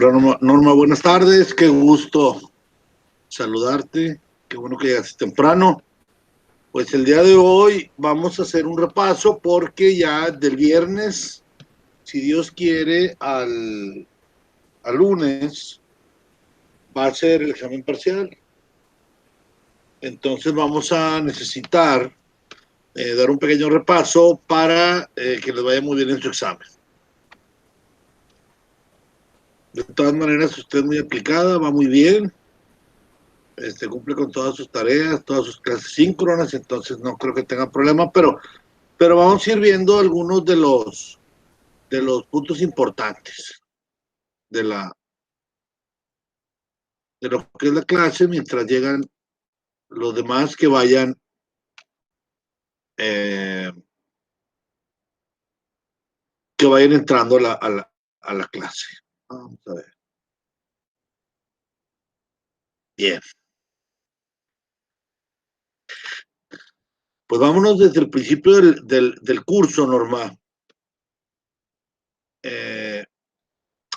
Hola Norma, buenas tardes, qué gusto saludarte, qué bueno que llegaste temprano. Pues el día de hoy vamos a hacer un repaso porque ya del viernes, si Dios quiere, al lunes va a ser el examen parcial. Entonces vamos a necesitar dar un pequeño repaso para que les vaya muy bien en su examen. De todas maneras, usted es muy aplicada, va muy bien. Cumple con todas sus tareas, todas sus clases síncronas, entonces no creo que tenga problema, pero vamos a ir viendo algunos de los puntos importantes de, de lo que es la clase mientras llegan los demás eh, que vayan entrando a la clase. Vamos a ver. Bien. Pues vámonos desde el principio del curso, Norma.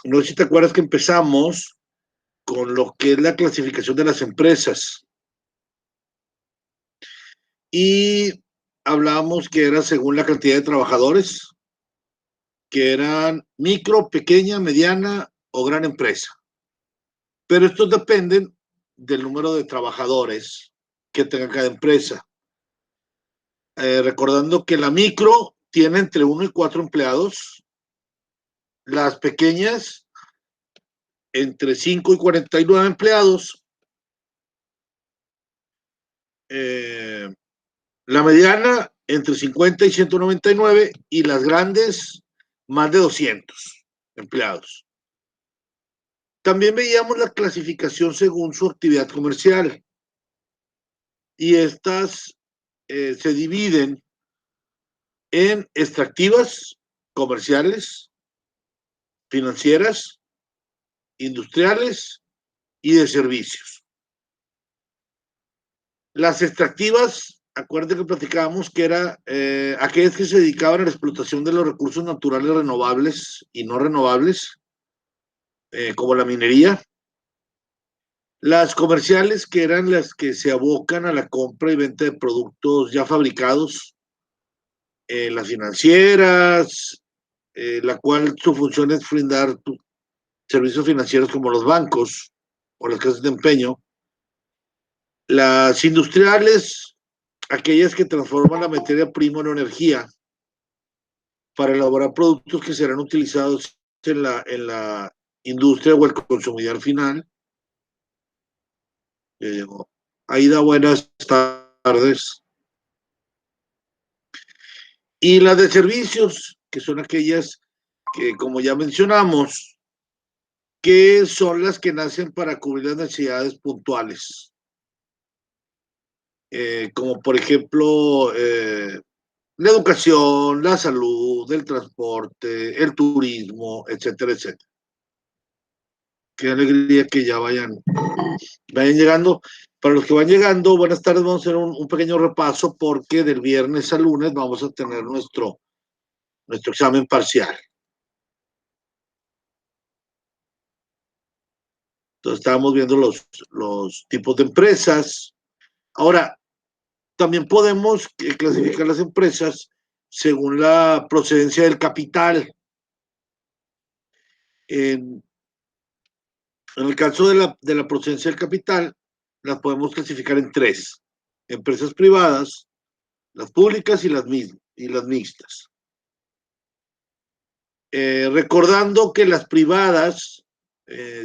No sé si te acuerdas que empezamos con lo que es la clasificación de las empresas. Y hablábamos que era según la cantidad de trabajadores, que eran micro, pequeña, mediana o gran empresa. Pero estos dependen del número de trabajadores que tenga cada empresa. Recordando que la micro tiene entre 1 y 4 empleados, las pequeñas entre 5 y 49 empleados, la mediana entre 50 y 199 y las grandes más de 200 empleados. También veíamos la clasificación según su actividad comercial y estas se dividen en extractivas, comerciales, financieras, industriales y de servicios. Las extractivas, acuérdense que platicábamos que era aquellas que se dedicaban a la explotación de los recursos naturales renovables y no renovables, como la minería. Las comerciales, que eran las que se abocan a la compra y venta de productos ya fabricados, las financieras, la cual su función es brindar servicios financieros como los bancos o las casas de empeño. Las industriales, aquellas que transforman la materia prima en energía para elaborar productos que serán utilizados en la industria o el consumidor final. Aida, buenas tardes. Y las de servicios, que son aquellas que, como ya mencionamos, que son las que nacen para cubrir las necesidades puntuales. Como por ejemplo, la educación, la salud, el transporte, el turismo, etcétera, etcétera. Qué alegría que ya vayan llegando. Para los que van llegando, buenas tardes, vamos a hacer un pequeño repaso porque del viernes al lunes vamos a tener nuestro examen parcial. Entonces estábamos viendo los tipos de empresas. Ahora, también podemos clasificar las empresas según la procedencia del capital. En el caso de la procedencia del capital, las podemos clasificar en tres: empresas privadas, las públicas y las mixtas. Recordando que las privadas,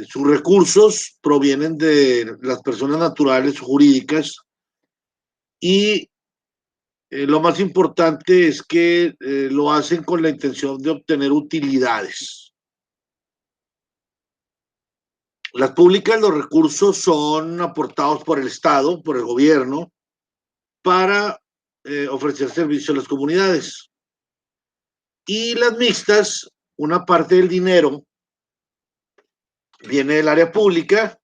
sus recursos provienen de las personas naturales o jurídicas y lo más importante es que lo hacen con la intención de obtener utilidades. Las públicas, los recursos son aportados por el Estado, por el gobierno, para ofrecer servicios a las comunidades. Y las mixtas, una parte del dinero viene del área pública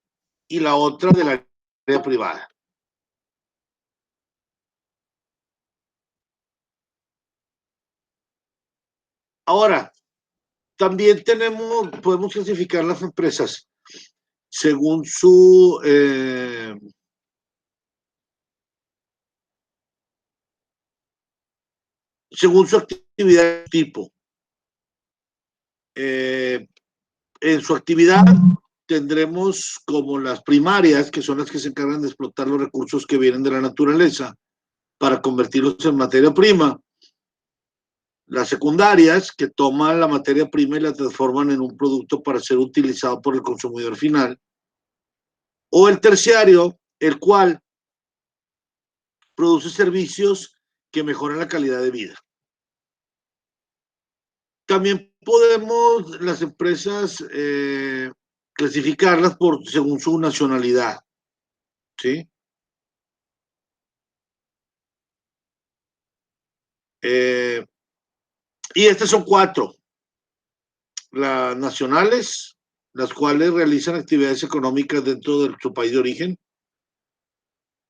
y la otra del área privada. Ahora, También podemos clasificar las empresas según según su actividad tipo. En su actividad tendremos como las primarias, que son las que se encargan de explotar los recursos que vienen de la naturaleza para convertirlos en materia prima. Las secundarias, que toman la materia prima y la transforman en un producto para ser utilizado por el consumidor final. O el terciario, el cual produce servicios que mejoran la calidad de vida. También podemos las empresas clasificarlas según su nacionalidad, ¿sí? Y estas son 4. Las nacionales, las cuales realizan actividades económicas dentro de su país de origen.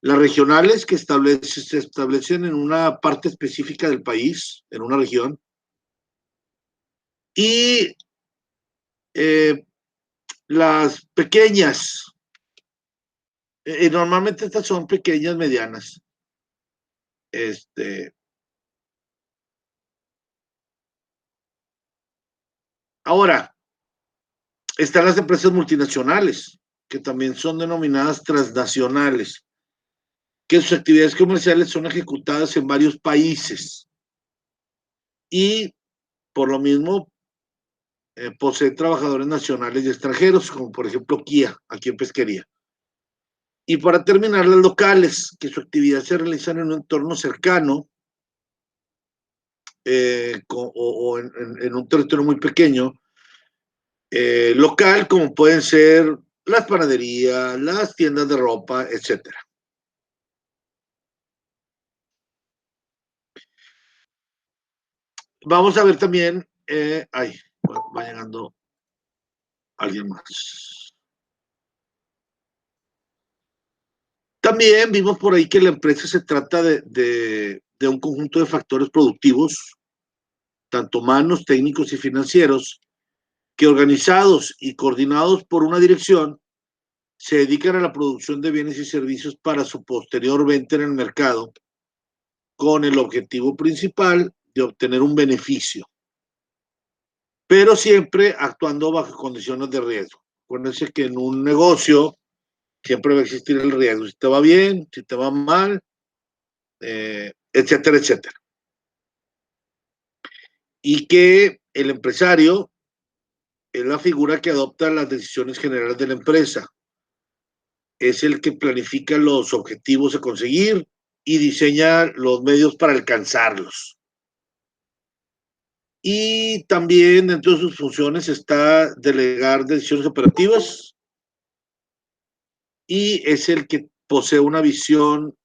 Las regionales, que se establecen en una parte específica del país, en una región. Y las pequeñas, normalmente estas son pequeñas, medianas. Ahora, están las empresas multinacionales, que también son denominadas transnacionales, que sus actividades comerciales son ejecutadas en varios países y por lo mismo poseen trabajadores nacionales y extranjeros, como por ejemplo Kia, aquí en Pesquería. Y para terminar, las locales, que su actividad se realiza en un entorno cercano o en un territorio muy pequeño, local, como pueden ser las panaderías, las tiendas de ropa, etcétera. Vamos a ver también, va llegando alguien más. También vimos por ahí que la empresa se trata de un conjunto de factores productivos, tanto humanos, técnicos y financieros, que organizados y coordinados por una dirección, se dedican a la producción de bienes y servicios para su posterior venta en el mercado, con el objetivo principal de obtener un beneficio, pero siempre actuando bajo condiciones de riesgo. Acuérdense que en un negocio siempre va a existir el riesgo, si te va bien, si te va mal, etcétera, etcétera. Y que el empresario es la figura que adopta las decisiones generales de la empresa, es el que planifica los objetivos a conseguir y diseña los medios para alcanzarlos. Y también dentro de sus funciones está delegar decisiones operativas y es el que posee una visión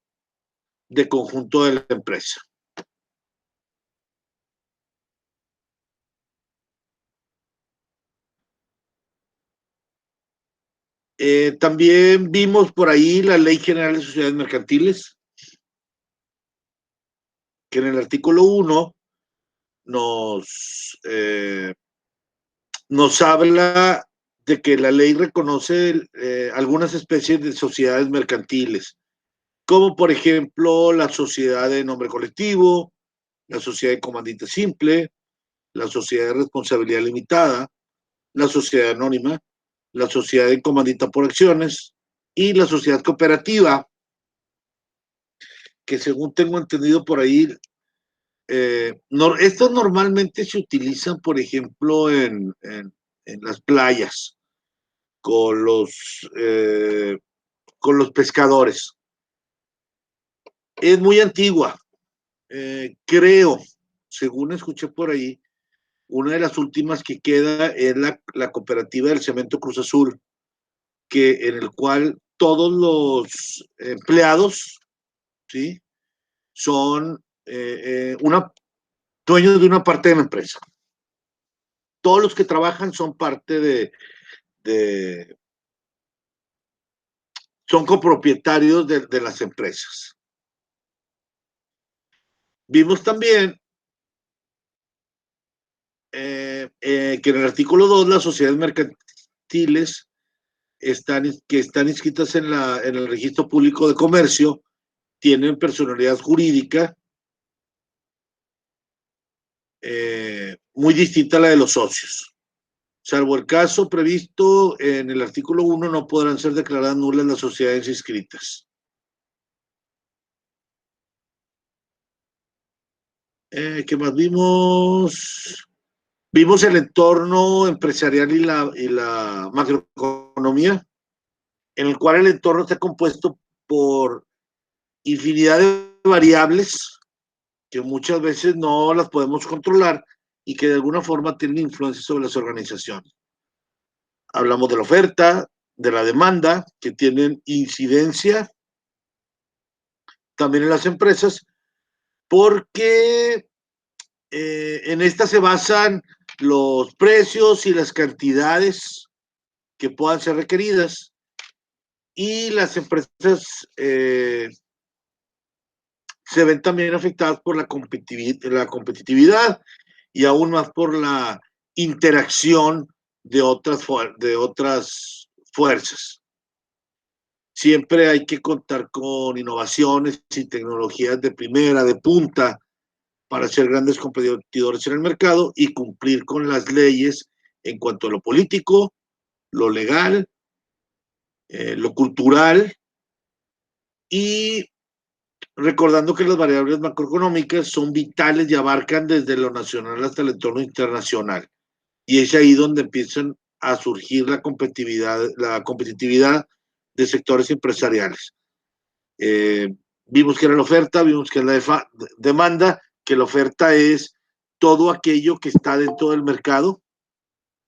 de conjunto de la empresa. También vimos por ahí la Ley General de Sociedades Mercantiles, que en el artículo 1 nos habla de que la ley reconoce algunas especies de sociedades mercantiles, como por ejemplo la sociedad de nombre colectivo, la sociedad de comandita simple, la sociedad de responsabilidad limitada, la sociedad anónima, la sociedad de comandita por acciones y la sociedad cooperativa, que según tengo entendido por ahí, estos normalmente se utilizan, por ejemplo, en las playas con los pescadores. Es muy antigua, creo, según escuché por ahí, una de las últimas que queda es la cooperativa del Cemento Cruz Azul, en el cual todos los empleados, ¿sí?, son dueños de una parte de la empresa. Todos los que trabajan son parte son copropietarios de las empresas. Vimos también que en el artículo 2 las sociedades mercantiles que están inscritas en el registro público de comercio tienen personalidad jurídica muy distinta a la de los socios. Salvo el caso previsto en el artículo 1, no podrán ser declaradas nulas las sociedades inscritas. ¿Qué más vimos? Vimos el entorno empresarial y la macroeconomía, en el cual el entorno está compuesto por infinidad de variables que muchas veces no las podemos controlar y que de alguna forma tienen influencia sobre las organizaciones. Hablamos de la oferta, de la demanda, que tienen incidencia también en las empresas, porque en esta se basan los precios y las cantidades que puedan ser requeridas, y las empresas se ven también afectadas por la competitividad y aún más por la interacción de otras fuerzas. Siempre hay que contar con innovaciones y tecnologías de primera, de punta, para ser grandes competidores en el mercado y cumplir con las leyes en cuanto a lo político, lo legal, lo cultural, y recordando que las variables macroeconómicas son vitales y abarcan desde lo nacional hasta el entorno internacional. Y es ahí donde empiezan a surgir la competitividad de sectores empresariales. Vimos que era la oferta, vimos que es la demanda, que la oferta es todo aquello que está dentro del mercado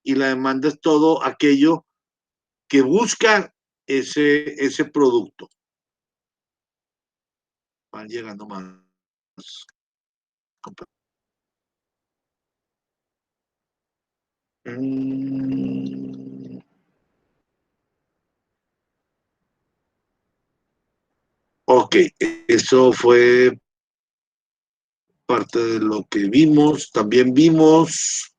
y la demanda es todo aquello que busca ese producto. Van llegando más. Ok, eso fue parte de lo que vimos. También vimos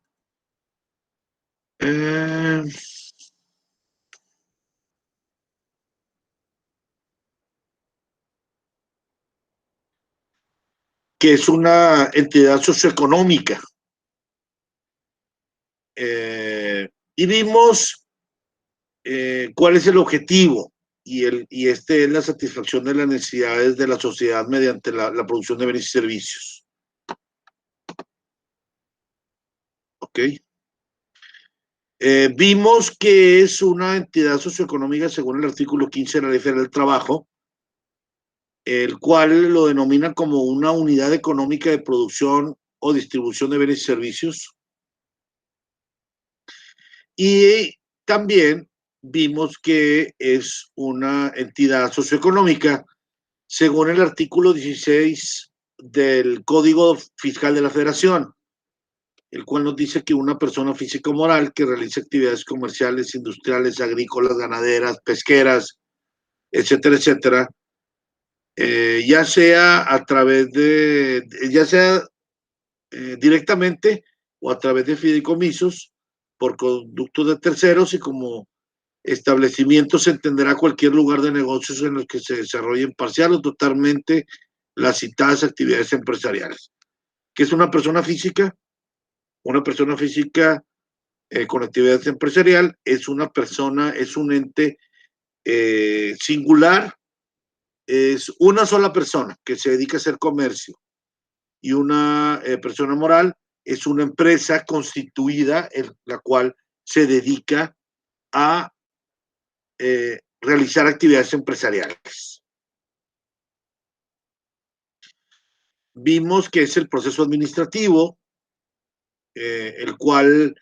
que es una entidad socioeconómica. Y vimos cuál es el objetivo, y este es la satisfacción de las necesidades de la sociedad mediante la producción de bienes y servicios. ¿Ok? Vimos que es una entidad socioeconómica según el artículo 15 de la Ley Federal del Trabajo, el cual lo denomina como una unidad económica de producción o distribución de bienes y servicios. Y también vimos que es una entidad socioeconómica según el artículo 16 del Código Fiscal de la Federación, el cual nos dice que una persona física o moral que realice actividades comerciales, industriales, agrícolas, ganaderas, pesqueras, etcétera, etcétera, ya sea a través ya sea directamente o a través de fideicomisos, por conductos de terceros, y como establecimiento se entenderá cualquier lugar de negocios en los que se desarrollen parcial o totalmente las citadas actividades empresariales. ¿Qué es una persona física? Una persona física con actividades empresarial es una persona, es un ente singular, es una sola persona que se dedica a hacer comercio, y una persona moral es una empresa constituida en la cual se dedica a realizar actividades empresariales. Vimos que es el proceso administrativo, el cual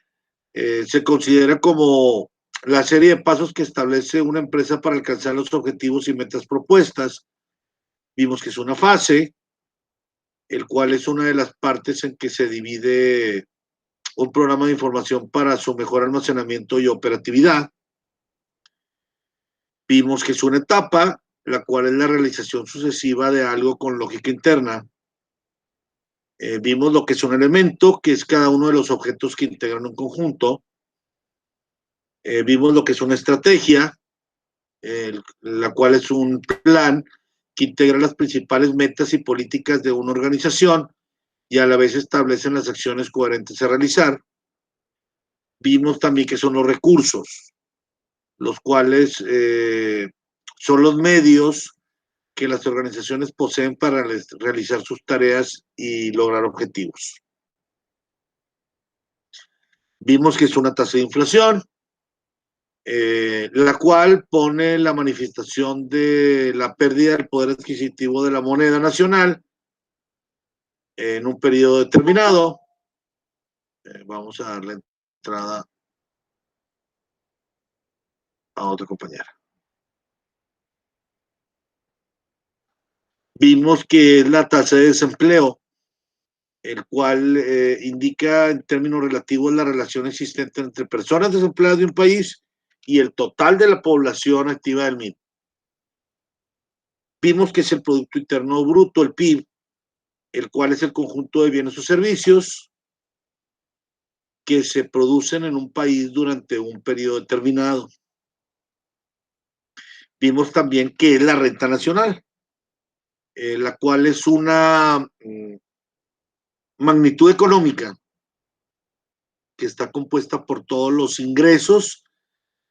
se considera como la serie de pasos que establece una empresa para alcanzar los objetivos y metas propuestas. Vimos que es una fase, el cual es una de las partes en que se divide un programa de información para su mejor almacenamiento y operatividad. Vimos que es una etapa, la cual es la realización sucesiva de algo con lógica interna. Vimos lo que es un elemento, que es cada uno de los objetos que integran un conjunto. Vimos lo que es una estrategia, la cual es un plan que integra las principales metas y políticas de una organización y a la vez establecen las acciones coherentes a realizar. Vimos también que son los recursos, los cuales son los medios que las organizaciones poseen para realizar sus tareas y lograr objetivos. Vimos que es una tasa de inflación, la cual pone la manifestación de la pérdida del poder adquisitivo de la moneda nacional en un periodo determinado. Vamos a darle entrada a otra compañera. Vimos que es la tasa de desempleo, el cual indica en términos relativos la relación existente entre personas desempleadas de un país y el total de la población activa del mismo. Vimos que es el Producto Interno Bruto, el PIB, el cual es el conjunto de bienes o servicios que se producen en un país durante un periodo determinado. Vimos también que es la renta nacional, la cual es una magnitud económica que está compuesta por todos los ingresos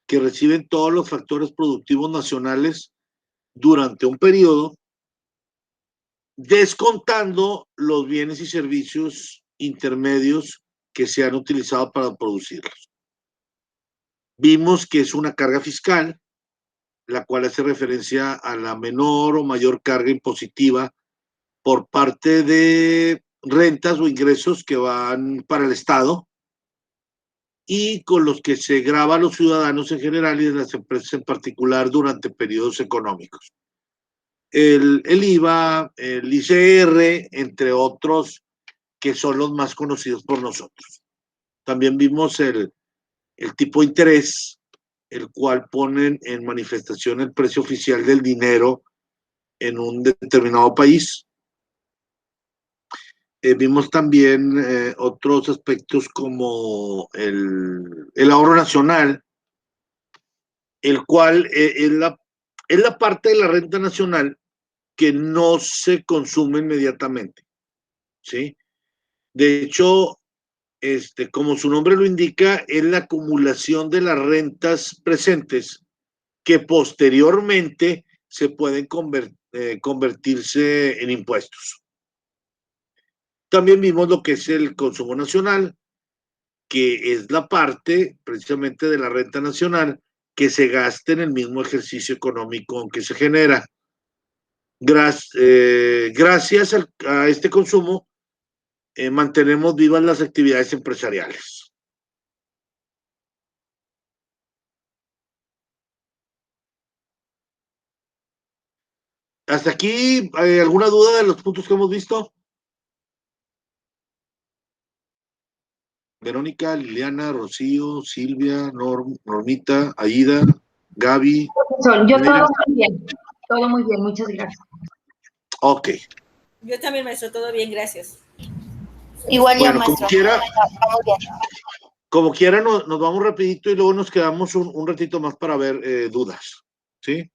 que reciben todos los factores productivos nacionales durante un periodo, descontando los bienes y servicios intermedios que se han utilizado para producirlos. Vimos que es una carga fiscal, la cual hace referencia a la menor o mayor carga impositiva por parte de rentas o ingresos que van para el Estado y con los que se grava a los ciudadanos en general y de las empresas en particular durante periodos económicos. El IVA, el ICR, entre otros, que son los más conocidos por nosotros. También vimos el tipo de interés, el cual ponen en manifestación el precio oficial del dinero en un determinado país. Vimos también otros aspectos como el ahorro nacional, el cual es la parte de la renta nacional que no se consume inmediatamente, ¿sí? De hecho, como su nombre lo indica, es la acumulación de las rentas presentes que posteriormente se pueden convertirse en impuestos. También vimos lo que es el consumo nacional, que es la parte precisamente de la renta nacional que se gasta en el mismo ejercicio económico en que se genera. Gracias a este consumo, mantenemos vivas las actividades empresariales. ¿Hasta aquí alguna duda de los puntos que hemos visto? Verónica, Liliana, Rocío, Silvia, Normita, Aida, Gaby. Yo todo muy bien, muchas gracias. Ok. Yo también, maestro, todo bien, gracias. Igual bueno, ya, maestro. Como quiera nos vamos rapidito y luego nos quedamos un ratito más para ver dudas, ¿sí?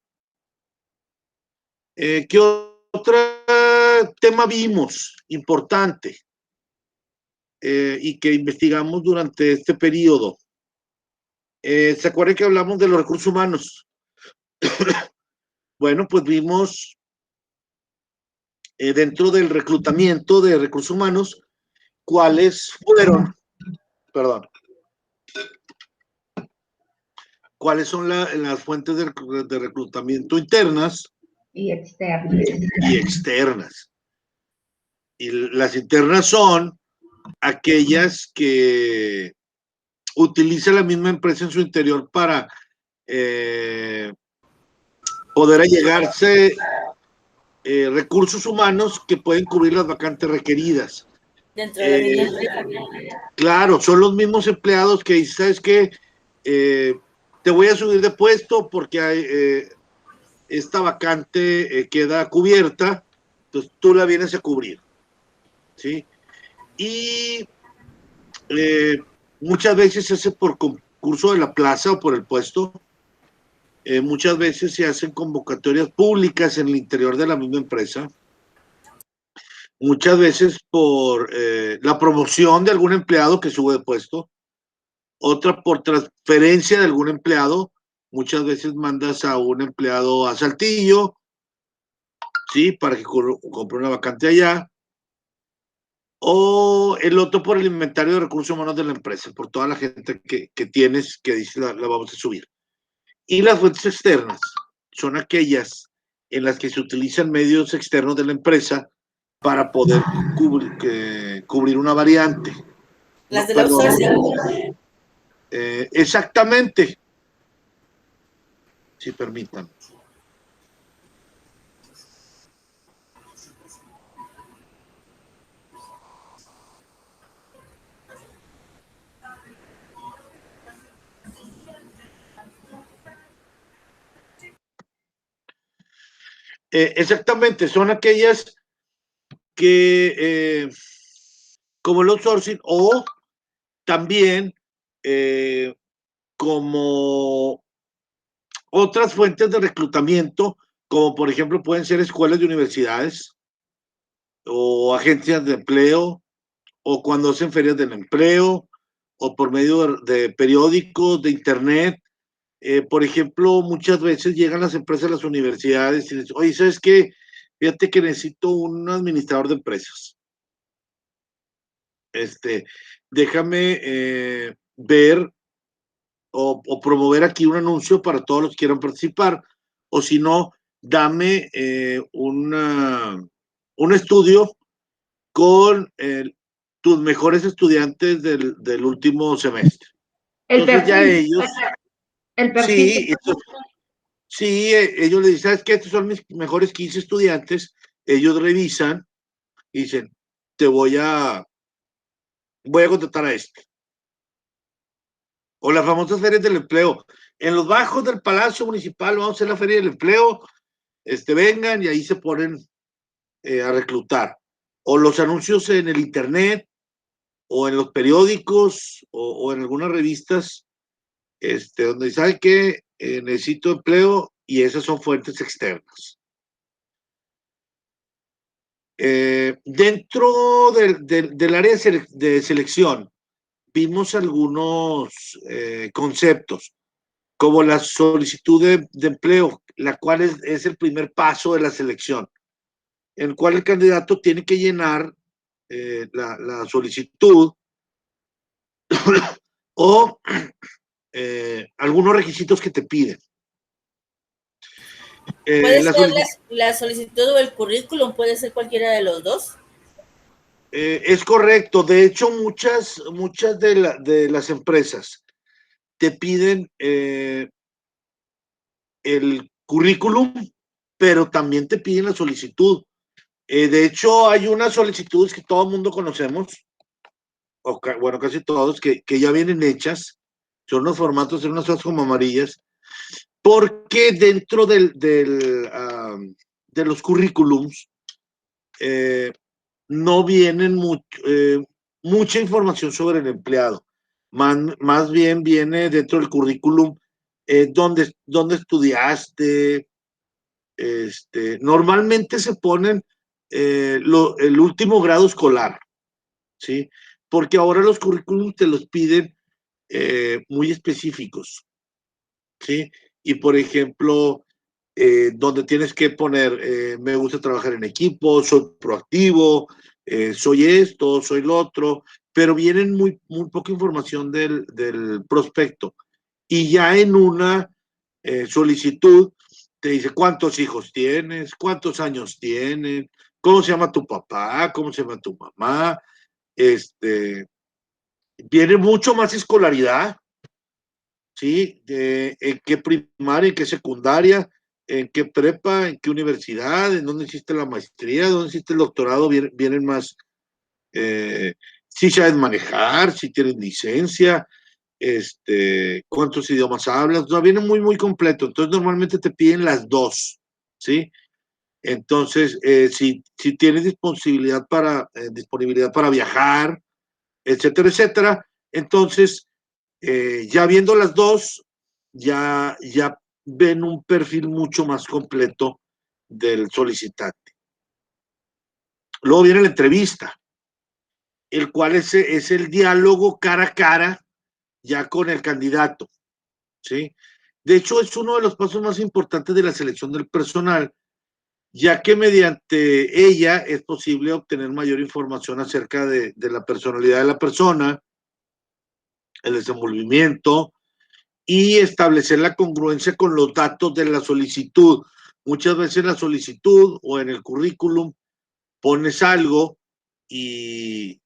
¿Qué otro tema vimos importante y que investigamos durante este periodo? ¿Se acuerdan que hablamos de los recursos humanos? Bueno, pues vimos dentro del reclutamiento de recursos humanos cuáles fueron, perdón, cuáles son las fuentes de reclutamiento internas y externas. Y las internas son aquellas que utiliza la misma empresa en su interior para poder allegarse recursos humanos que pueden cubrir las vacantes requeridas. Dentro de la misma empresa. Claro, son los mismos empleados que dicen, ¿sabes qué? Te voy a subir de puesto porque hay, esta vacante queda cubierta, entonces tú la vienes a cubrir, ¿sí? y muchas veces se hace por concurso de la plaza o por el puesto. Muchas veces se hacen convocatorias públicas en el interior de la misma empresa. Muchas veces por la promoción de algún empleado que sube de puesto. Otra por transferencia de algún empleado. Muchas veces mandas a un empleado a Saltillo, ¿sí? Para que compre una vacante allá. O el otro por el inventario de recursos humanos de la empresa, por toda la gente que tienes que dice la vamos a subir. Y las fuentes externas son aquellas en las que se utilizan medios externos de la empresa para poder cubrir una variante. Las del outsourcing. Exactamente. Si permitan. Exactamente, son aquellas que, como el outsourcing, o también como otras fuentes de reclutamiento, como por ejemplo pueden ser escuelas de universidades, o agencias de empleo, o cuando hacen ferias del empleo, o por medio de periódicos, de internet. Por ejemplo, muchas veces llegan las empresas a las universidades y dicen, oye, ¿sabes qué? Fíjate que necesito un administrador de empresas. Déjame ver o promover aquí un anuncio para todos los que quieran participar, o si no, dame un estudio con tus mejores estudiantes del último semestre. El Entonces perfil, ya ellos, el perfil. sí, sí, ellos le dicen, ¿sabes qué? Estos son mis mejores 15 estudiantes, ellos revisan y dicen, voy a contratar a este. O las famosas ferias del empleo. En los bajos del Palacio Municipal vamos a hacer la feria del empleo, vengan y ahí se ponen a reclutar. O los anuncios en el internet, o en los periódicos, o en algunas revistas, donde sabe que necesito empleo, y esas son fuentes externas. Dentro del área de selección, vimos algunos conceptos, como la solicitud de empleo, la cual es el primer paso de la selección, en el cual el candidato tiene que llenar la solicitud o algunos requisitos que te piden. ¿Puede ser la solicitud o el currículum? ¿Puede ser cualquiera de los dos? Es correcto. De hecho, muchas de las empresas te piden el currículum, pero también te piden la solicitud. De hecho, hay unas solicitudes que todo el mundo conocemos, o bueno, casi todos, que ya vienen hechas. Son unos formatos, son unas hojas como amarillas, porque dentro de los currículums no vienen mucha información sobre el empleado. Más bien viene dentro del currículum dónde estudiaste. Normalmente se ponen el último grado escolar, ¿sí? Porque ahora los currículums te los piden muy específicos, ¿sí? Y por ejemplo, donde tienes que poner, me gusta trabajar en equipo, soy proactivo, soy esto, soy lo otro, pero vienen muy poca información del prospecto. Y ya en una solicitud te dice cuántos hijos tienes, cuántos años tienen, cómo se llama tu papá, cómo se llama tu mamá. Viene mucho más escolaridad, ¿sí? En qué primaria, en qué secundaria, en qué prepa, en qué universidad, en dónde hiciste la maestría, dónde hiciste el doctorado. Vienen más, si sabes manejar, si tienes licencia, cuántos idiomas hablas. O sea, viene muy completo. Entonces normalmente te piden las dos, ¿sí? Entonces, si tienes disponibilidad para viajar, etcétera, etcétera, entonces, ya viendo las dos, ya ven un perfil mucho más completo del solicitante. Luego viene la entrevista, el cual es el diálogo cara a cara ya con el candidato, ¿sí? De hecho, es uno de los pasos más importantes de la selección del personal, ya que mediante ella es posible obtener mayor información acerca de la personalidad de la persona, el desenvolvimiento y establecer la congruencia con los datos de la solicitud. Muchas veces en la solicitud o en el currículum pones algo y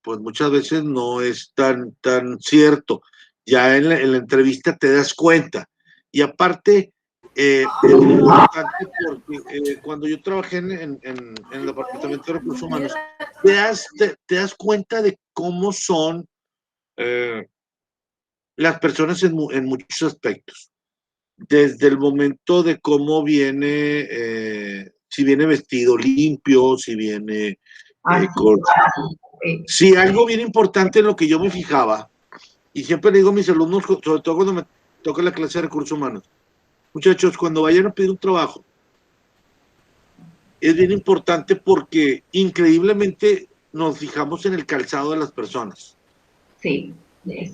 pues muchas veces no es tan cierto. Ya en la entrevista te das cuenta. Y aparte, es muy importante porque cuando yo trabajé en el Departamento de Recursos Humanos, te das cuenta de cómo son las personas en muchos aspectos. Desde el momento de cómo viene, si viene vestido limpio, si viene con... Sí, algo bien importante en lo que yo me fijaba, y siempre le digo a mis alumnos, sobre todo cuando me toca la clase de recursos humanos, muchachos, cuando vayan a pedir un trabajo, es bien importante porque increíblemente nos fijamos en el calzado de las personas. Sí.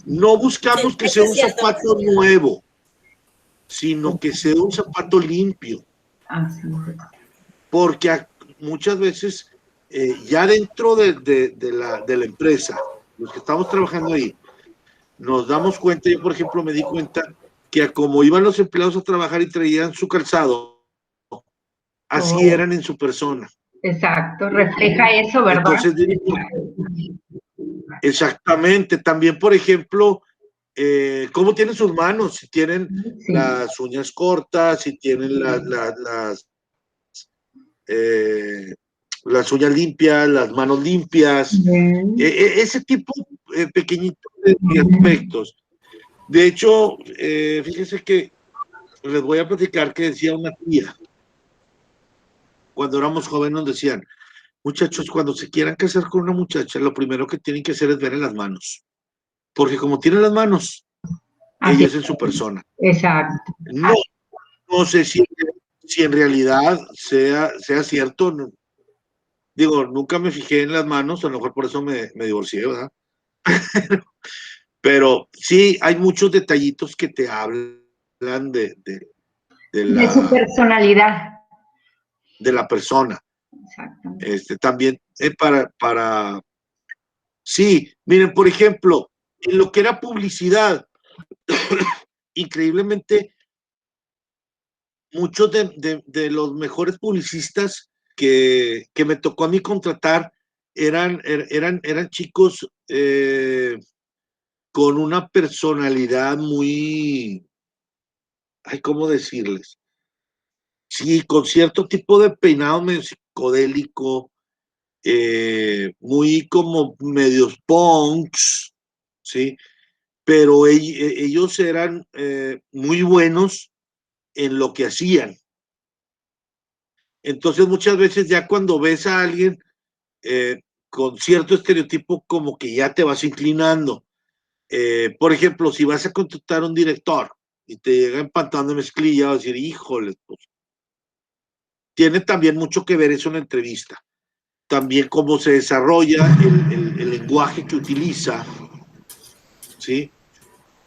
No buscamos que sea un zapato nuevo, sino que sea un zapato limpio. Porque muchas veces, ya dentro de la empresa, los que estamos trabajando ahí, nos damos cuenta, yo por ejemplo me di cuenta que como iban los empleados a trabajar y traían su calzado, así eran en su persona. Exacto, refleja eso, ¿verdad? Entonces, exactamente, también por ejemplo, cómo tienen sus manos, si tienen las uñas cortas, si tienen las uñas limpias, las manos limpias, ese tipo pequeñito de aspectos. De hecho, fíjense que les voy a platicar que decía una tía, cuando éramos jóvenes nos decían, muchachos, cuando se quieran casar con una muchacha, lo primero que tienen que hacer es ver en las manos, porque como tienen las manos, ella es en su persona. Exacto. No sé si en realidad sea cierto, no. Digo, nunca me fijé en las manos, a lo mejor por eso me divorcié, ¿verdad? Pero sí, hay muchos detallitos que te hablan de su personalidad. De la persona. También sí, miren, por ejemplo, en lo que era publicidad, increíblemente, muchos de los mejores publicistas que me tocó a mí contratar eran chicos con una personalidad muy, ¿cómo decirles? Sí, con cierto tipo de peinado medio psicodélico, muy como medios punks, ¿sí? Pero ellos eran muy buenos en lo que hacían. Entonces muchas veces ya cuando ves a alguien con cierto estereotipo como que ya te vas inclinando. Por ejemplo, si vas a contratar a un director y te llega en pantalón de mezclilla, vas a decir, híjole, pues. Tiene también mucho que ver eso en la entrevista. También cómo se desarrolla el lenguaje que utiliza, ¿sí?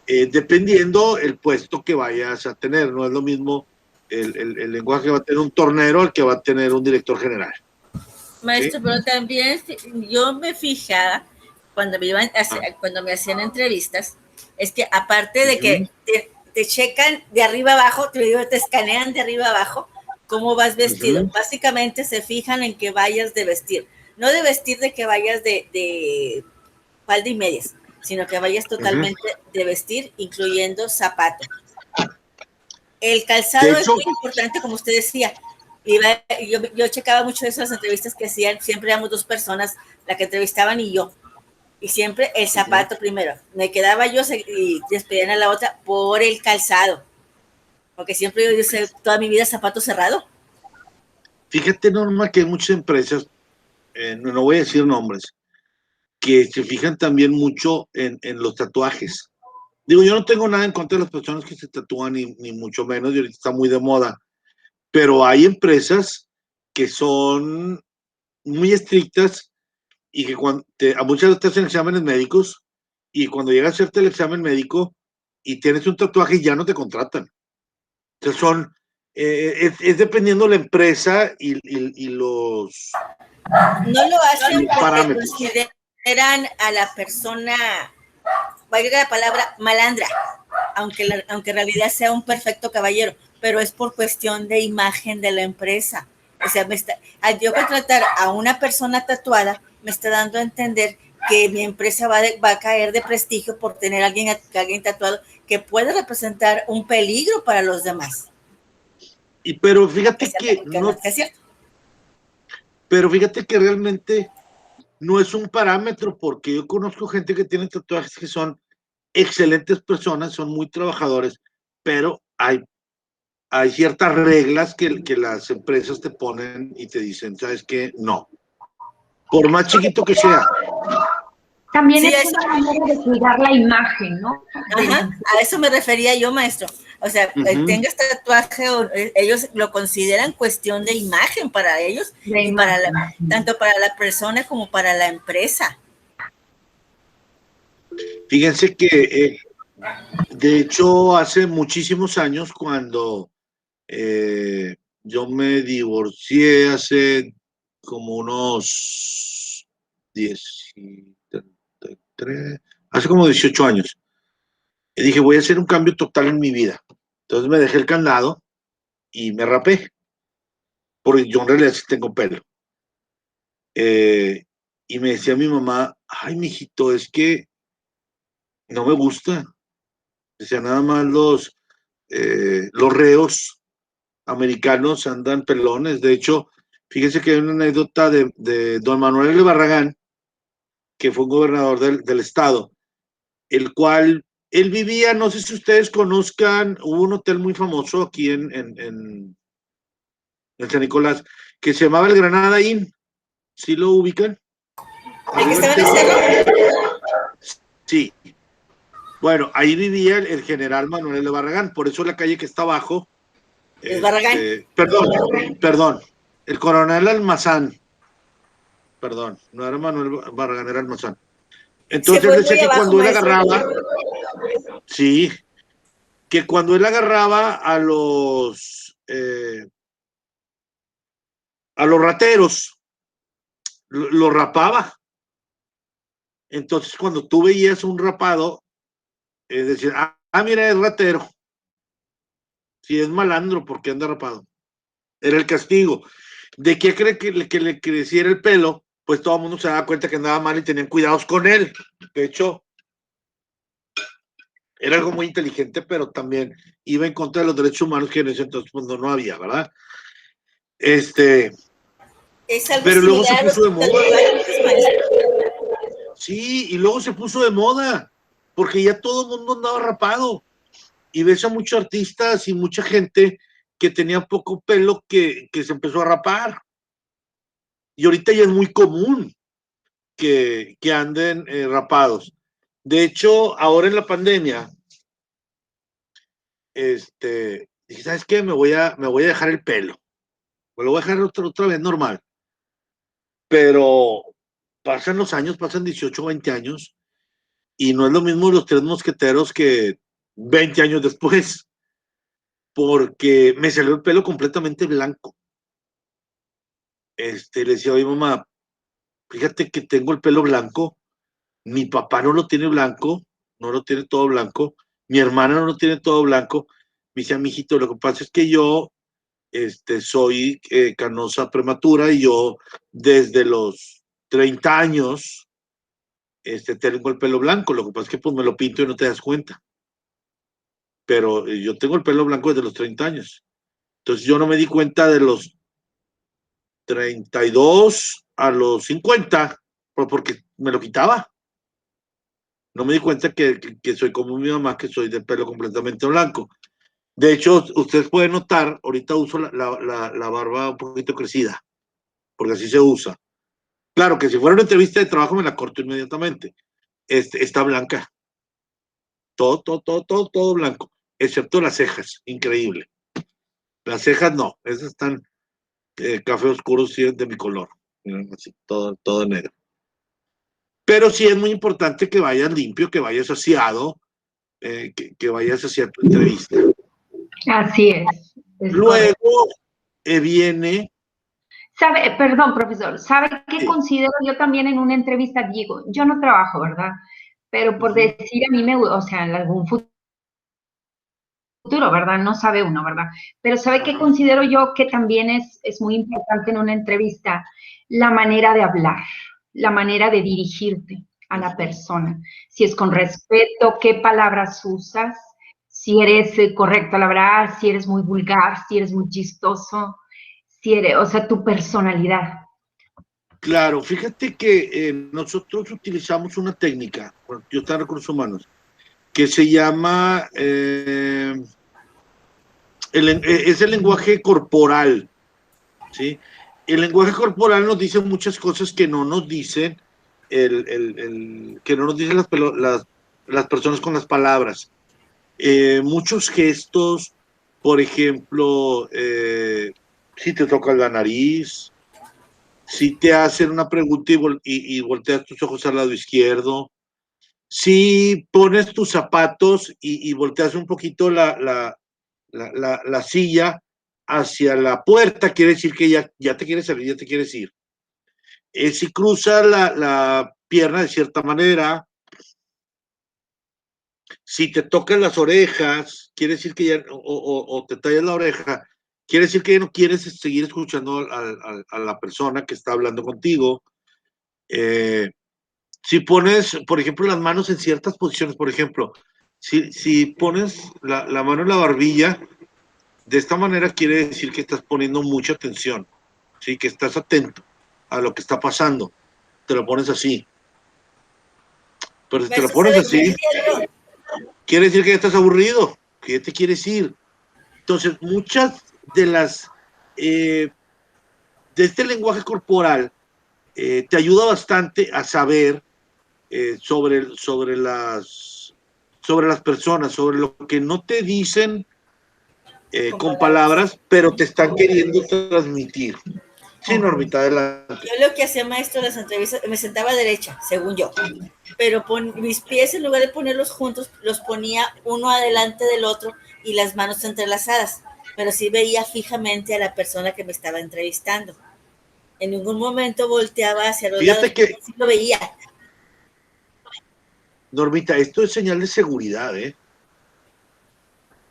Dependiendo el puesto que vayas a tener. No es lo mismo el lenguaje que va a tener un tornero al que va a tener un director general. Maestro, ¿sí? Pero también yo me fijaba cuando me hacían entrevistas, es que aparte de que te checan de arriba abajo, te escanean de arriba abajo, cómo vas vestido. Básicamente se fijan en que vayas de vestir. No de vestir de que vayas de falda y medias, sino que vayas totalmente de vestir, incluyendo zapato. El calzado es muy importante, como usted decía. Yo checaba mucho esas entrevistas que hacían, siempre éramos dos personas, la que entrevistaban y yo. Y siempre el zapato primero. Me quedaba yo y despedían a la otra por el calzado. Porque siempre yo usé toda mi vida zapato cerrado. Fíjate, Norma, que hay muchas empresas, no voy a decir nombres, que se fijan también mucho en los tatuajes. Digo, yo no tengo nada en contra de las personas que se tatúan, ni mucho menos, y ahorita está muy de moda, pero hay empresas que son muy estrictas y que a muchas veces te hacen exámenes médicos y cuando llega a hacerte el examen médico y tienes un tatuaje ya no te contratan. Entonces es dependiendo la empresa y los No lo hacen porque parámetros. consideran a la persona, valga la palabra, malandra, aunque en realidad sea un perfecto caballero, pero es por cuestión de imagen de la empresa. O sea, al yo contratar a una persona tatuada, me está dando a entender que mi empresa va a caer de prestigio por tener a alguien tatuado que puede representar un peligro para los demás. Pero fíjate que no, es cierto. pero fíjate que realmente no es un parámetro, porque yo conozco gente que tiene tatuajes que son excelentes personas, son muy trabajadores, pero hay ciertas reglas que las empresas te ponen y te dicen, ¿sabes qué? No. Por más chiquito que sea. También sí, es una manera de cuidar la imagen, ¿no? Ajá, a eso me refería yo, maestro. O sea, tengas tatuaje, ellos lo consideran cuestión de imagen para ellos, y tanto para la persona como para la empresa. Fíjense que, de hecho, hace muchísimos años, cuando yo me divorcié hace como unos hace como 18 años, y dije, voy a hacer un cambio total en mi vida. Entonces me dejé el candado y me rapé, porque yo en realidad sí tengo pelo. Y me decía mi mamá, ay, mijito, es que no me gusta. Decía, nada más los reos americanos andan pelones. De hecho, fíjese que hay una anécdota de don Manuel L. Barragán, que fue un gobernador del estado, el cual él vivía, no sé si ustedes conozcan, hubo un hotel muy famoso aquí en San Nicolás, que se llamaba el Granada Inn. ¿Sí lo ubican? ¿El que estaba en el cerro? Sí. Bueno, ahí vivía el general Manuel L. Barragán, por eso la calle que está abajo. ¿Es Barragán? Perdón, el coronel Almazán. Perdón, no era Manuel Barragán, era Almazán. Entonces decía que abajo, cuando él agarraba, sí, que cuando él agarraba a los rateros, lo rapaba. Entonces, cuando tú veías un rapado, decías, mira, es ratero. Si es malandro, ¿por qué anda rapado? Era el castigo. ¿De qué cree que le creciera el pelo? Pues todo el mundo se daba cuenta que andaba mal y tenían cuidados con él. De hecho, era algo muy inteligente, pero también iba en contra de los derechos humanos, que en ese entonces pues, no había, ¿verdad? Pero luego se puso de moda. Sí, y luego se puso de moda, porque ya todo el mundo andaba rapado. Y ves a muchos artistas y mucha gente que tenía poco pelo que se empezó a rapar. Y ahorita ya es muy común que anden rapados. De hecho, ahora en la pandemia, dije, ¿sabes qué? Me voy a dejar el pelo. Me lo voy a dejar otra vez normal. Pero pasan los años, pasan 18, 20 años, y no es lo mismo los Tres Mosqueteros que 20 años después, porque me salió el pelo completamente blanco. Le decía, oye, mamá, fíjate que tengo el pelo blanco, mi papá no lo tiene blanco, no lo tiene todo blanco, mi hermana no lo tiene todo blanco. Me decía, mijito, lo que pasa es que yo soy canosa prematura y yo desde los 30 años tengo el pelo blanco, lo que pasa es que pues me lo pinto y no te das cuenta. Pero yo tengo el pelo blanco desde los 30 años. Entonces yo no me di cuenta de los 32 a los 50, porque me lo quitaba. No me di cuenta que soy como mi mamá, que soy de pelo completamente blanco. De hecho, ustedes pueden notar, ahorita uso la barba un poquito crecida, porque así se usa. Claro que si fuera una entrevista de trabajo me la corto inmediatamente. Está blanca. Todo blanco, excepto las cejas, increíble. Las cejas no, esas están café oscuro, sí, de mi color. Miren, así, todo negro. Pero sí es muy importante que vayas limpio, que vayas aseado, que vayas hacia tu entrevista. Así es Luego correcto. viene... Perdón, profesor, ¿sabe qué Sí. considero yo también en una entrevista? Digo, yo no trabajo, ¿verdad? Pero por decir a mí o sea, en algún futuro, ¿verdad? No sabe uno, ¿verdad? Pero ¿sabe qué considero yo que también es muy importante en una entrevista? La manera de hablar, la manera de dirigirte a la persona. Si es con respeto, qué palabras usas, si eres correcto al hablar, si eres muy vulgar, si eres muy chistoso, si eres, o sea, tu personalidad. Claro, fíjate que nosotros utilizamos una técnica, yo estoy en recursos humanos, que se llama, es el lenguaje corporal, ¿sí? El lenguaje corporal nos dice muchas cosas que no nos dicen, que no nos dicen las personas con las palabras. Muchos gestos, por ejemplo, si te tocas la nariz, si te hacen una pregunta y volteas tus ojos al lado izquierdo, si pones tus zapatos y volteas un poquito la silla hacia la puerta, quiere decir que ya te quieres salir, ya te quieres ir. Si cruzas la pierna de cierta manera, si te tocas las orejas, quiere decir que ya, o te tallas la oreja, quiere decir que ya no quieres seguir escuchando a la persona que está hablando contigo. Si pones, por ejemplo, las manos en ciertas posiciones, por ejemplo, si pones la mano en la barbilla, de esta manera quiere decir que estás poniendo mucha atención, ¿sí? Que estás atento a lo que está pasando. Te lo pones así. Pero si te lo Maestro, pones ¿sabe qué así, entiendo? quiere decir que ya estás aburrido, que ya te quieres ir. Entonces, muchas de este lenguaje corporal te ayuda bastante a saber sobre las personas, sobre lo que no te dicen con palabras, pero te están queriendo transmitir. Sí, Normita, adelante. Yo lo que hacía, maestro, en las entrevistas, me sentaba derecha, según yo, pero mis pies, en lugar de ponerlos juntos, los ponía uno adelante del otro y las manos entrelazadas, pero sí veía fijamente a la persona que me estaba entrevistando. En ningún momento volteaba hacia los lados, Fíjate que, sí lo veía. Normita, esto es señal de seguridad, ¿eh?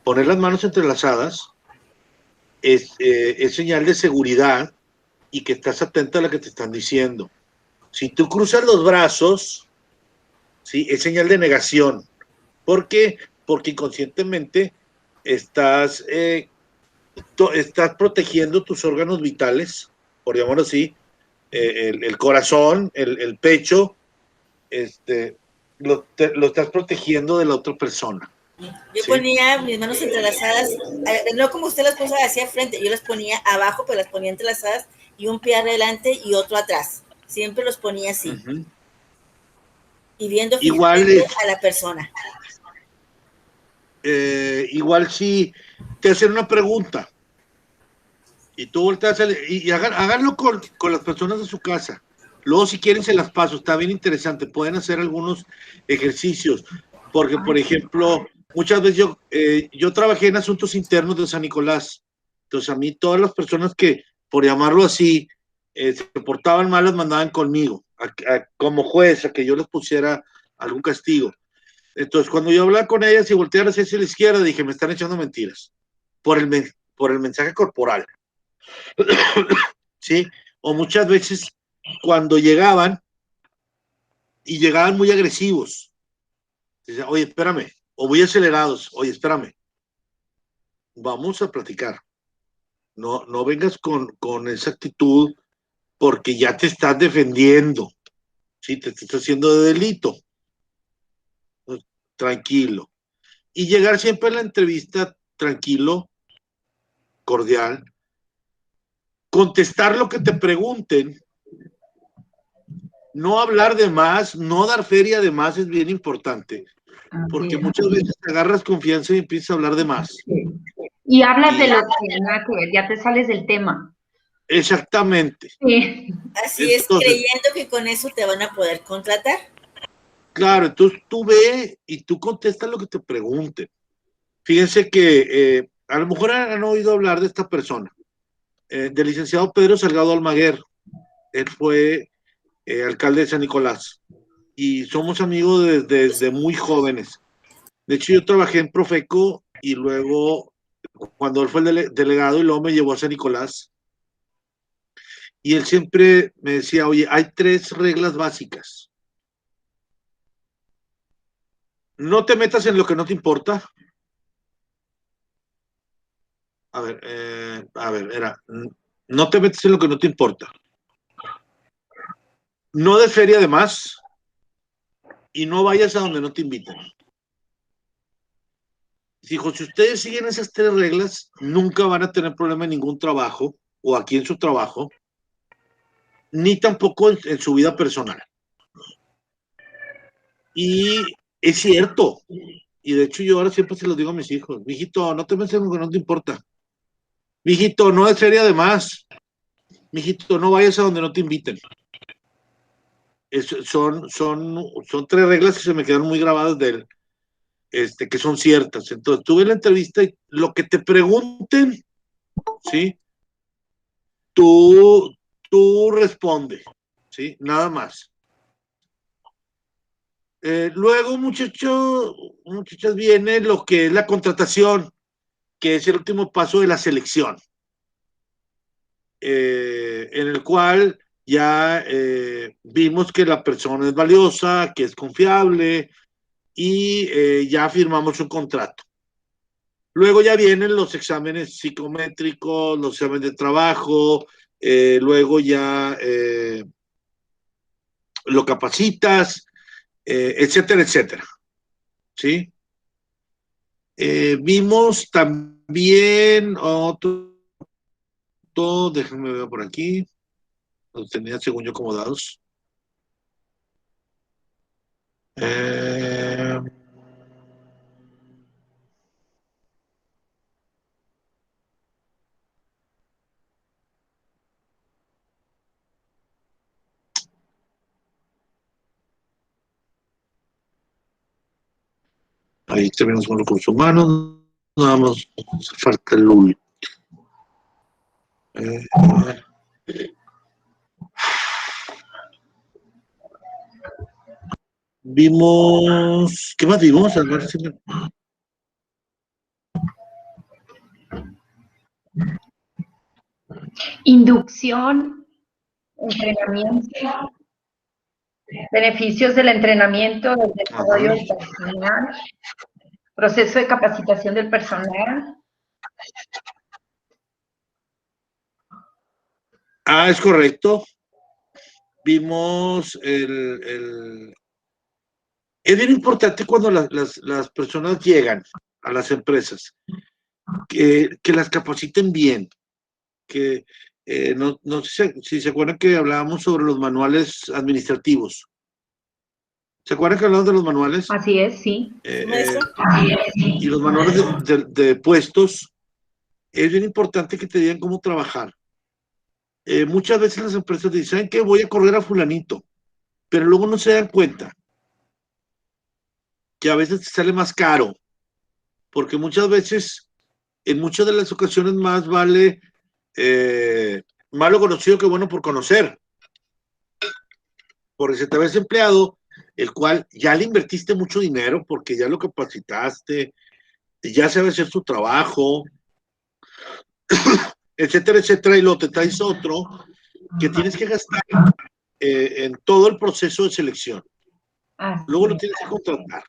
Poner las manos entrelazadas es señal de seguridad y que estás atenta a lo que te están diciendo. Si tú cruzas los brazos, ¿sí? Es señal de negación. ¿Por qué? Porque inconscientemente estás, estás protegiendo tus órganos vitales, por llamarlo así, el corazón, el pecho, lo estás protegiendo de la otra persona. Yo ¿Sí? ponía mis manos entrelazadas, no como usted las puso hacia frente, yo las ponía abajo, pero las ponía entrelazadas y un pie adelante y otro atrás. Siempre los ponía así. Y viendo Igual, fijamente a la persona. igual si te hacen una pregunta y tú volteas y háganlo con las personas de su casa. Luego, si quieren, se las paso. Está bien interesante. Pueden hacer algunos ejercicios. Porque, por ejemplo, muchas veces yo trabajé en asuntos internos de San Nicolás. Entonces, a mí todas las personas que, por llamarlo así, se portaban mal, las mandaban conmigo, como juez, a que yo les pusiera algún castigo. Entonces, cuando yo hablaba con ellas y voltearon hacia la izquierda, dije, me están echando mentiras por el mensaje corporal. ¿Sí? O muchas veces cuando llegaban y llegaban muy agresivos, decían, oye, espérame, o muy acelerados, oye, espérame, vamos a platicar. No vengas con esa actitud porque ya te estás defendiendo, ¿sí? Te estás haciendo de delito. Tranquilo. Y llegar siempre a la entrevista tranquilo, cordial, contestar lo que te pregunten, no hablar de más, no dar feria de más es bien importante, porque muchas veces te agarras confianza y empiezas a hablar de más. Y hablas de lo que nada que ver, ya te sales del tema. Exactamente. Sí. Así es, creyendo que con eso te van a poder contratar. Claro, entonces tú ve y tú contestas lo que te pregunten. Fíjense que a lo mejor han oído hablar de esta persona, del licenciado Pedro Salgado Almaguer. Él fue alcalde de San Nicolás y somos amigos desde muy jóvenes. De hecho, yo trabajé en Profeco y luego, cuando él fue el delegado y luego me llevó a San Nicolás, y él siempre me decía, oye, hay 3 reglas básicas. No te metas en lo que no te importa. A ver, no te metas en lo que no te importa. No des feria de más y no vayas a donde no te inviten. Dijo, si ustedes siguen esas 3 reglas, nunca van a tener problema en ningún trabajo o aquí en su trabajo, ni tampoco en su vida personal. Y es cierto. Y de hecho yo ahora siempre se lo digo a mis hijos, mijito, no te metas en lo que no te importa. Mijito, no es feria de más. Mijito, no vayas a donde no te inviten. Son 3 reglas que se me quedaron muy grabadas de él, que son ciertas. Entonces, tuve la entrevista y lo que te pregunten, ¿sí? Tú responde, ¿sí? Nada más. Luego, muchachas, viene lo que es la contratación, que es el último paso de la selección, en el cual ya vimos que la persona es valiosa, que es confiable y ya firmamos un contrato. Luego ya vienen los exámenes psicométricos, los exámenes de trabajo, luego ya lo capacitas, etcétera, etcétera. ¿Sí? Vimos también otro, déjenme ver por aquí, los tenía según yo acomodados. Ahí terminamos con recursos humanos, nada más falta el último. Vimos, ¿qué más vimos? A ver si me... Inducción, entrenamiento, beneficios del entrenamiento, del desarrollo del personal, proceso de capacitación del personal. Es correcto. Vimos Es bien importante cuando las personas llegan a las empresas, que las capaciten bien, que no sé si se acuerdan que hablábamos sobre los manuales administrativos. ¿Se acuerdan que hablamos de los manuales? Así es, sí. Y los manuales de puestos, es bien importante que te digan cómo trabajar. Muchas veces las empresas dicen, ¿saben qué? Voy a correr a fulanito, pero luego no se dan cuenta que a veces te sale más caro, porque muchas veces, en muchas de las ocasiones más vale malo conocido que bueno por conocer, porque se te ve ese empleado, el cual ya le invertiste mucho dinero, porque ya lo capacitaste, ya sabe hacer su trabajo, etcétera, etcétera, y luego te traes otro que tienes que gastar en todo el proceso de selección. Luego lo tienes que contratar.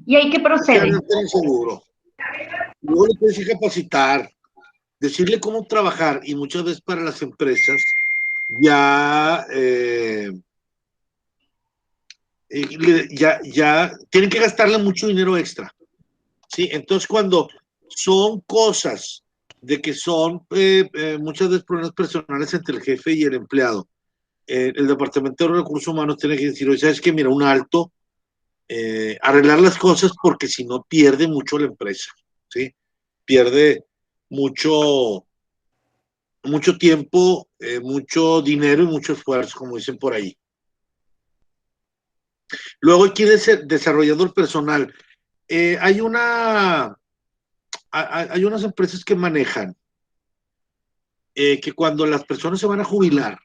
¿Y ahí qué procede? Seguro. Luego lo tienes que capacitar, decirle cómo trabajar, y muchas veces para las empresas ya tienen que gastarle mucho dinero extra. ¿Sí? Entonces, cuando son cosas de que son muchas veces problemas personales entre el jefe y el empleado. El Departamento de Recursos Humanos tiene que decir, oye, ¿sabes qué? Mira, un alto, arreglar las cosas porque si no pierde mucho la empresa, ¿sí? Pierde mucho, mucho tiempo, mucho dinero y mucho esfuerzo, como dicen por ahí. Luego hay que ir desarrollando el personal. Hay unas empresas que manejan que cuando las personas se van a jubilar,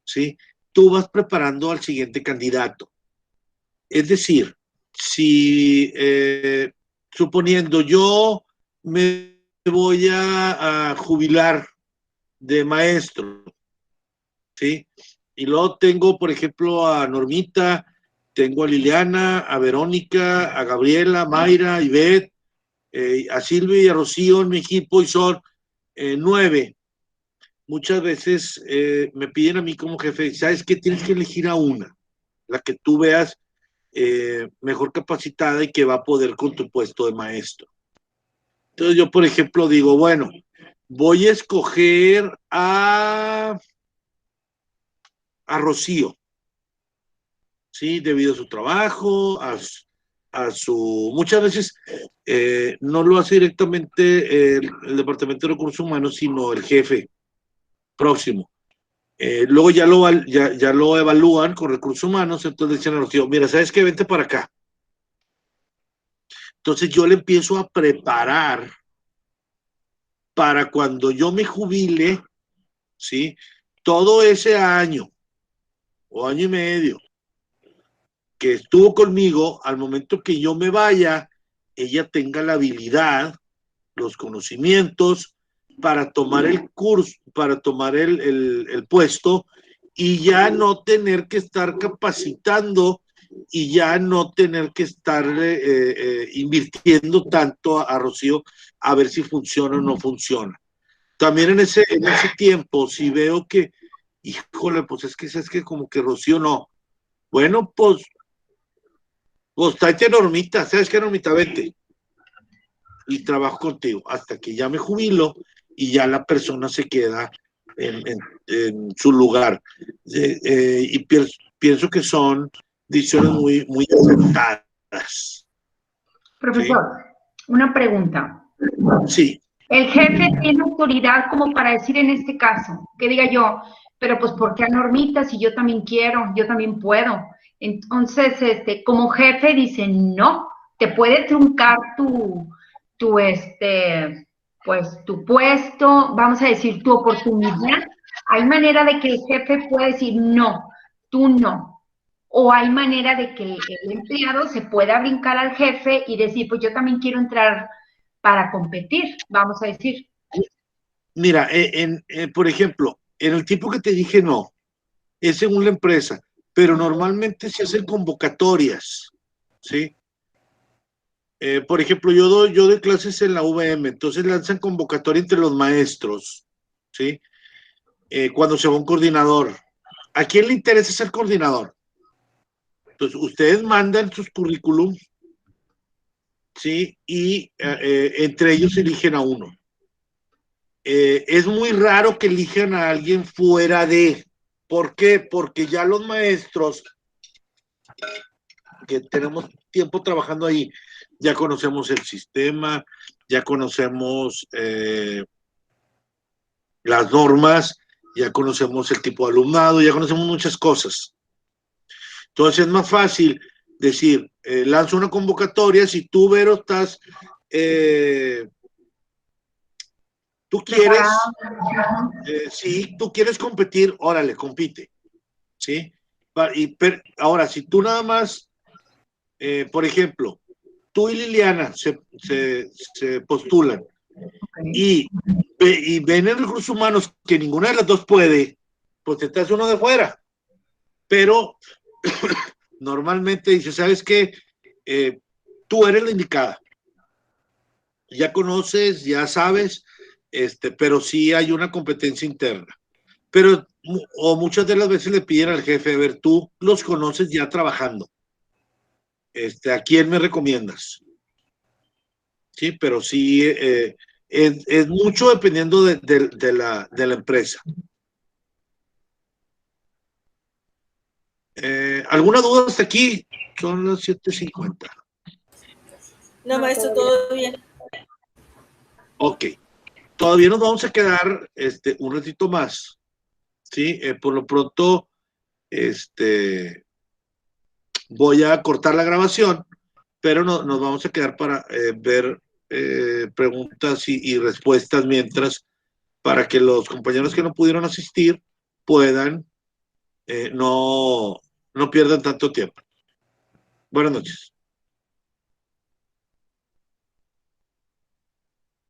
¿sí? Tú vas preparando al siguiente candidato. Es decir, si suponiendo yo me voy a jubilar de maestro, ¿sí? Y luego tengo, por ejemplo, a Normita, tengo a Liliana, a Verónica, a Gabriela, a Mayra, a Ivette, a Silvia y a Rocío en mi equipo y son 9. Muchas veces me piden a mí como jefe, ¿sabes qué? Tienes que elegir a una, la que tú veas mejor capacitada y que va a poder con tu puesto de maestro. Entonces yo, por ejemplo, digo, bueno, voy a escoger a Rocío, ¿sí? Debido a su trabajo, muchas veces no lo hace directamente el Departamento de Recursos Humanos, sino el jefe próximo. Luego ya lo evalúan con recursos humanos, entonces dicen a Rocío, mira, ¿sabes qué? Vente para acá. Entonces yo le empiezo a preparar para cuando yo me jubile, ¿sí? Todo ese año o año y medio que estuvo conmigo, al momento que yo me vaya, ella tenga la habilidad, los conocimientos para tomar el curso, para tomar el puesto y ya no tener que estar capacitando y ya no tener que estar invirtiendo tanto a Rocío a ver si funciona o no funciona. También en ese tiempo, si veo que, híjole, pues es que como que Rocío no. Bueno, pues tráete Normita, ¿sabes qué, Normita? Vete y trabajo contigo hasta que ya me jubilo y ya la persona se queda en su lugar. Y pienso que son decisiones muy, muy acertadas. Profesor, ¿sí? Una pregunta. Sí. El jefe tiene autoridad como para decir en este caso, que diga yo, pero pues ¿por qué a Normita si yo también quiero, yo también puedo? Entonces, como jefe dice, no, te puede truncar pues tu puesto, vamos a decir, tu oportunidad. Hay manera de que el jefe pueda decir, no, tú no. O hay manera de que el empleado se pueda brincar al jefe y decir, pues yo también quiero entrar para competir, vamos a decir. Mira, por ejemplo, en el tipo que te dije no, es según la empresa, pero normalmente se hacen convocatorias, ¿sí? Por ejemplo, yo doy clases en la UVM, entonces lanzan convocatoria entre los maestros, ¿sí? Cuando se va un coordinador. ¿A quién le interesa ser coordinador? Entonces, ustedes mandan sus currículum, ¿sí? Y entre ellos eligen a uno. Es muy raro que elijan a alguien fuera de. ¿Por qué? Porque ya los maestros que tenemos tiempo trabajando ahí, ya conocemos el sistema, ya conocemos las normas, ya conocemos el tipo de alumnado, ya conocemos muchas cosas. Entonces es más fácil decir, lanzo una convocatoria, si tú, Vero, estás, tú quieres, si tú quieres competir, órale, compite, ¿sí? Ahora, si tú nada más, por ejemplo, tú y Liliana se postulan y ven en recursos humanos que ninguna de las dos puede, pues te estás uno de fuera. Pero normalmente dice, ¿sabes qué? Tú eres la indicada. Ya conoces, ya sabes, pero sí hay una competencia interna. Pero, o muchas de las veces le piden al jefe, a ver, tú los conoces ya trabajando. ¿A quién me recomiendas? ¿sí? Pero sí es mucho dependiendo de la empresa. ¿Alguna duda hasta aquí? Son las 7:50. No, maestro, todo bien. Ok. Todavía nos vamos a quedar un ratito más, ¿sí? Por lo pronto, voy a cortar la grabación, pero nos vamos a quedar para ver preguntas y respuestas mientras, para que los compañeros que no pudieron asistir puedan, no pierdan tanto tiempo. Buenas noches.